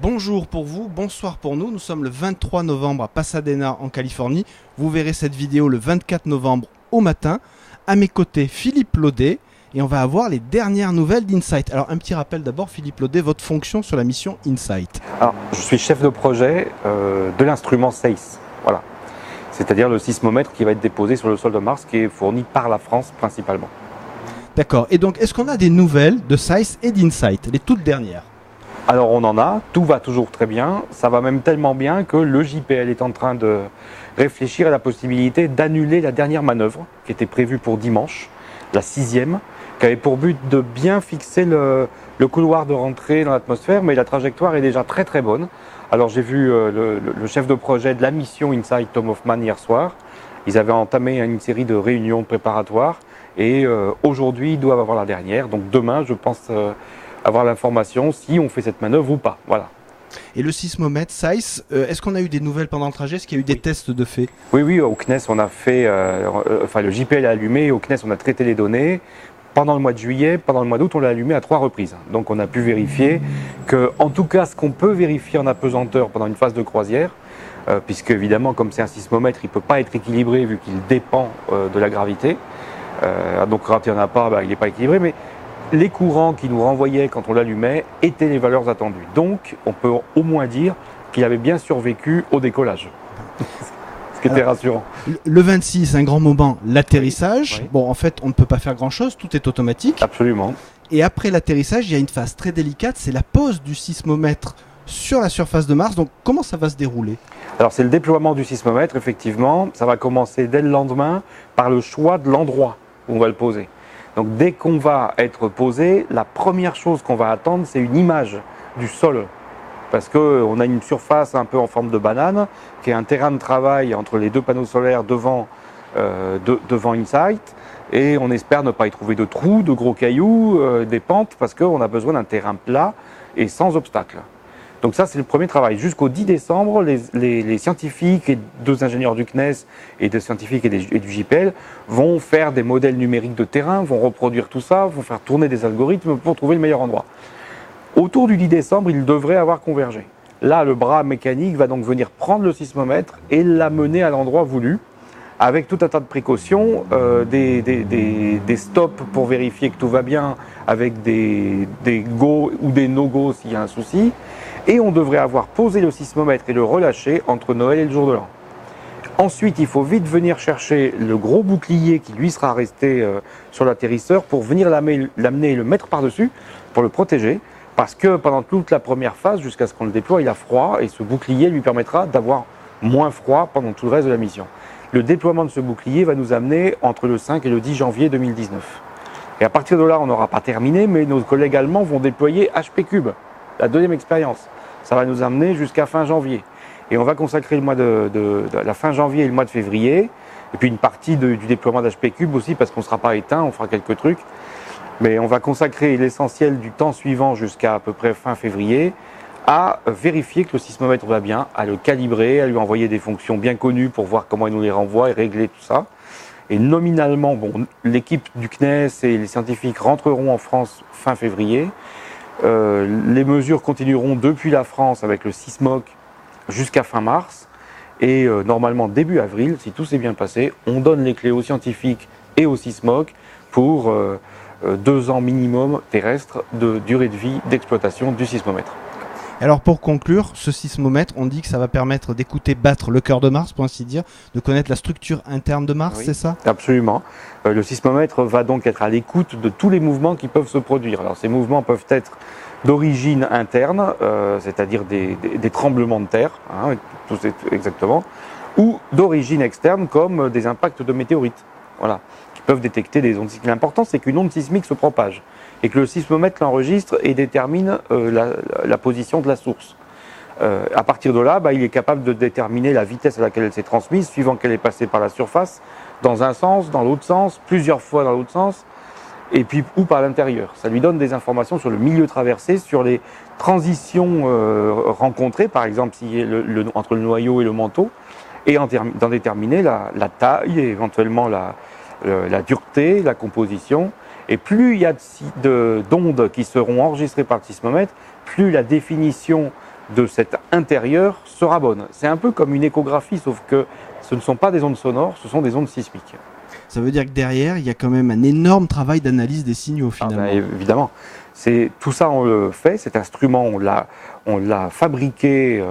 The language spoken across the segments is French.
Bonjour pour vous, bonsoir pour nous. Nous sommes le 23 novembre à Pasadena en Californie. Vous verrez cette vidéo le 24 novembre au matin. À mes côtés, Philippe Laudet. Et on va avoir les dernières nouvelles d'Insight. Alors un petit rappel d'abord, Philippe Laudet, votre fonction sur la mission Insight. Alors, je suis chef de projet de l'instrument SAIS. Voilà. C'est-à-dire le sismomètre qui va être déposé sur le sol de Mars, qui est fourni par la France principalement. D'accord. Et donc, est-ce qu'on a des nouvelles de SAIS et d'Insight, les toutes dernières? Alors on en a, tout va toujours très bien, ça va même tellement bien que le JPL est en train de réfléchir à la possibilité d'annuler la dernière manœuvre qui était prévue pour dimanche, la 6e, qui avait pour but de bien fixer le couloir de rentrée dans l'atmosphère, mais la trajectoire est déjà très très bonne. Alors j'ai vu le chef de projet de la mission Insight, Tom Hoffman, hier soir. Ils avaient entamé une série de réunions préparatoires et aujourd'hui ils doivent avoir la dernière, donc demain je pense avoir l'information si on fait cette manœuvre ou pas. Voilà. Et le sismomètre SAIS, est-ce qu'on a eu des nouvelles pendant le trajet? Est-ce qu'il y a eu des tests de fait? Oui, au CNES, on a fait, le JPL est allumé, au CNES, on a traité les données. Pendant le mois de juillet, pendant le mois d'août, on l'a allumé à 3 reprises. Donc on a pu vérifier que, en tout cas, ce qu'on peut vérifier en apesanteur pendant une phase de croisière, puisque évidemment, comme c'est un sismomètre, il ne peut pas être équilibré vu qu'il dépend de la gravité. Donc quand il n'y en a pas, il n'est pas équilibré. Mais les courants qui nous renvoyaient quand on l'allumait étaient les valeurs attendues. Donc, on peut au moins dire qu'il avait bien survécu au décollage. Ce qui était rassurant. Le 26, un grand moment, l'atterrissage. Oui. Bon, en fait, on ne peut pas faire grand-chose, tout est automatique. Absolument. Et après l'atterrissage, il y a une phase très délicate, c'est la pose du sismomètre sur la surface de Mars. Donc, comment ça va se dérouler? Alors, c'est le déploiement du sismomètre, effectivement. Ça va commencer dès le lendemain par le choix de l'endroit où on va le poser. Donc dès qu'on va être posé, la première chose qu'on va attendre, c'est une image du sol. Parce qu'on a une surface un peu en forme de banane, qui est un terrain de travail entre les deux panneaux solaires devant Insight. Et on espère ne pas y trouver de trous, de gros cailloux, des pentes, parce qu'on a besoin d'un terrain plat et sans obstacle. Donc ça, c'est le premier travail. Jusqu'au 10 décembre, les scientifiques et 2 ingénieurs du CNES et des scientifiques et du JPL vont faire des modèles numériques de terrain, vont reproduire tout ça, vont faire tourner des algorithmes pour trouver le meilleur endroit. Autour du 10 décembre, ils devraient avoir convergé. Là, le bras mécanique va donc venir prendre le sismomètre et l'amener à l'endroit voulu, avec tout un tas de précautions, des stops pour vérifier que tout va bien, avec des go ou des no-go s'il y a un souci. Et on devrait avoir posé le sismomètre et le relâché entre Noël et le jour de l'an. Ensuite, il faut vite venir chercher le gros bouclier qui lui sera resté sur l'atterrisseur pour venir l'amener et le mettre par-dessus pour le protéger. Parce que pendant toute la première phase, jusqu'à ce qu'on le déploie, il a froid et ce bouclier lui permettra d'avoir moins froid pendant tout le reste de la mission. Le déploiement de ce bouclier va nous amener entre le 5 et le 10 janvier 2019. Et à partir de là, on n'aura pas terminé, mais nos collègues allemands vont déployer HP-Cube, la deuxième expérience. Ça va nous amener jusqu'à fin janvier. Et on va consacrer le mois de la fin janvier et le mois de février, et puis une partie du déploiement d'HP-Cube aussi, parce qu'on ne sera pas éteint, on fera quelques trucs. Mais on va consacrer l'essentiel du temps suivant jusqu'à peu près fin février à vérifier que le sismomètre va bien, à le calibrer, à lui envoyer des fonctions bien connues pour voir comment il nous les renvoie et régler tout ça. Et nominalement, l'équipe du CNES et les scientifiques rentreront en France fin février. Les mesures continueront depuis la France avec le Sismoc jusqu'à fin mars. Et normalement, début avril, si tout s'est bien passé, on donne les clés aux scientifiques et au Sismoc pour 2 ans minimum terrestre de durée de vie d'exploitation du sismomètre. Alors pour conclure, ce sismomètre, on dit que ça va permettre d'écouter battre le cœur de Mars, pour ainsi dire, de connaître la structure interne de Mars, Oui, c'est ça? Absolument. Le sismomètre va donc être à l'écoute de tous les mouvements qui peuvent se produire. Alors ces mouvements peuvent être d'origine interne, c'est-à-dire des tremblements de terre, tout exactement, ou d'origine externe comme des impacts de météorites, voilà, qui peuvent détecter des ondes sismiques. L'important, c'est qu'une onde sismique se propage et que le sismomètre l'enregistre et détermine la position de la source. À partir de là, il est capable de déterminer la vitesse à laquelle elle s'est transmise, suivant qu'elle est passée par la surface, dans un sens, dans l'autre sens, plusieurs fois dans l'autre sens, et puis ou par l'intérieur. Ça lui donne des informations sur le milieu traversé, sur les transitions rencontrées, par exemple entre le noyau et le manteau, et d'en déterminer la taille, et éventuellement la dureté, la composition. Et plus il y a d'ondes qui seront enregistrées par le sismomètre, plus la définition de cet intérieur sera bonne. C'est un peu comme une échographie, sauf que ce ne sont pas des ondes sonores, ce sont des ondes sismiques. Ça veut dire que derrière, il y a quand même un énorme travail d'analyse des signaux finalement. Évidemment. Tout ça, on le fait. Cet instrument, on l'a fabriqué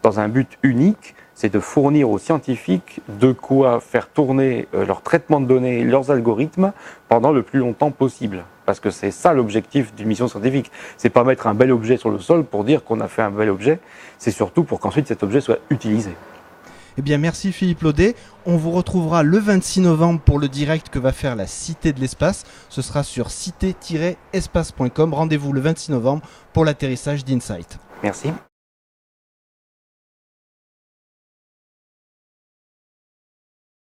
dans un but unique, c'est de fournir aux scientifiques de quoi faire tourner leur traitement de données, leurs algorithmes pendant le plus longtemps possible. Parce que c'est ça l'objectif d'une mission scientifique. C'est pas mettre un bel objet sur le sol pour dire qu'on a fait un bel objet, c'est surtout pour qu'ensuite cet objet soit utilisé. Eh bien, merci Philippe Laudet. On vous retrouvera le 26 novembre pour le direct que va faire la Cité de l'Espace. Ce sera sur cité-espace.com. Rendez-vous le 26 novembre pour l'atterrissage d'Insight. Merci.